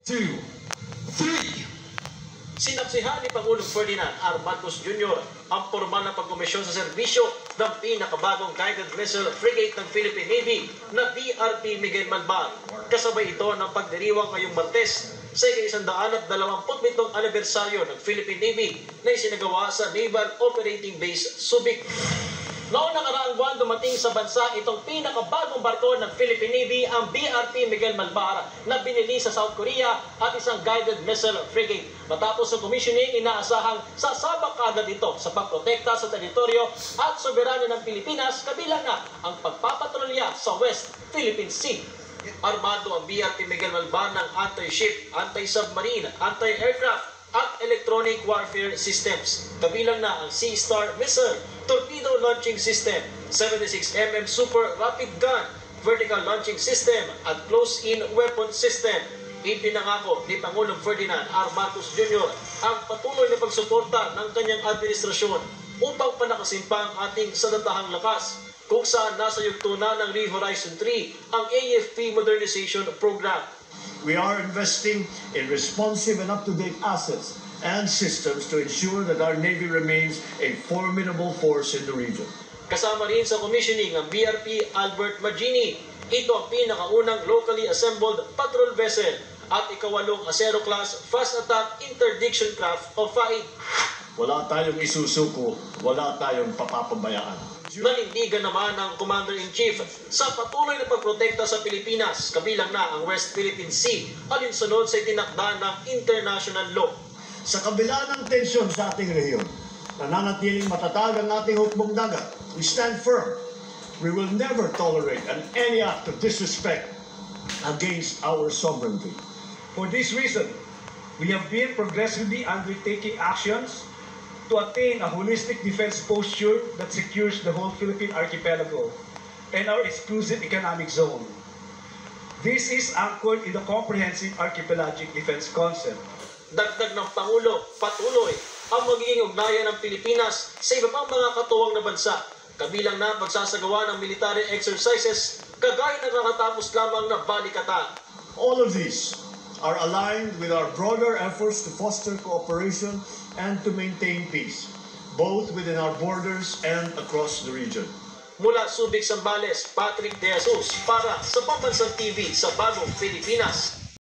2, 3. Sinapsihan ni Pangulong Ferdinand R. Marcos Jr. ang formal na pagkomisyon sa serbisyo ng pinakabagong guided missile frigate ng Philippine Navy na BRP Miguel Malvar. Kasabay ito ng pagdiriwang ngayong Martes sa ika-127 anibersaryo ng Philippine Navy na isinagawa sa Naval Operating Base Subic. Noong nakaraang buwan dumating sa bansa itong pinakabagong barko ng Philippine Navy, ang BRP Miguel Malvar na binili sa South Korea at isang guided missile frigate. Matapos ang commissioning, inaasahang sasabak agad ito sa pagprotekta sa teritoryo at soberanya ng Pilipinas, kabilang na ang pagpapatrolya sa West Philippine Sea. Armado ang BRP Miguel Malvar ng anti-ship, anti-submarine, anti-aircraft at electronic warfare systems. Kabilang na ang Sea Star missile, torpedo launching system, 76mm super rapid gun, vertical launching system at close-in weapon system. Ipinangako ni Pangulong Ferdinand R. Marcos Jr. ang patuloy na pagsuporta ng kanyang administrasyon upang panakasin pa ang ating sadatahang lakas, kung saan nasa yugto na ng Horizon 3 ang AFP Modernization Program. We are investing in responsive and up-to-date assets and systems to ensure that our Navy remains a formidable force in the region. Kasama rin sa commissioning ang BRP Albert Magini. Ito ang pinakaunang locally assembled patrol vessel at ikawalong Acero Class Fast Attack Interdiction Craft o FAID. Wala tayong isusuko, wala tayong papapabayaan. Nanindigan naman ng Commander-in-Chief sa patuloy na pagprotekta sa Pilipinas, kabilang na ang West Philippine Sea, alinsunod sa itinakda ng international law. Sa kabila ng tensyon sa ating rehiyon, nananatiling matatag ang ating hukbong dagat. We stand firm. We will never tolerate any act of disrespect against our sovereignty. For this reason, we have been progressively undertaking actions to attain a holistic defense posture that secures the whole Philippine archipelago and our exclusive economic zone. This is anchored in the comprehensive archipelagic defense concept. Dagdag ng Pangulo, patuloy ang magiging ugnayan ng Pilipinas sa iba pang mga katuwang na bansa, kabilang na pagsasagawa ng military exercises kagaya ng nakatapos lamang na balikatan. All of these are aligned with our broader efforts to foster cooperation and to maintain peace, both within our borders and across the region. Mula Subic, Zambales, Patrick De Jesus para sa Pambansang TV sa Bagong Pilipinas.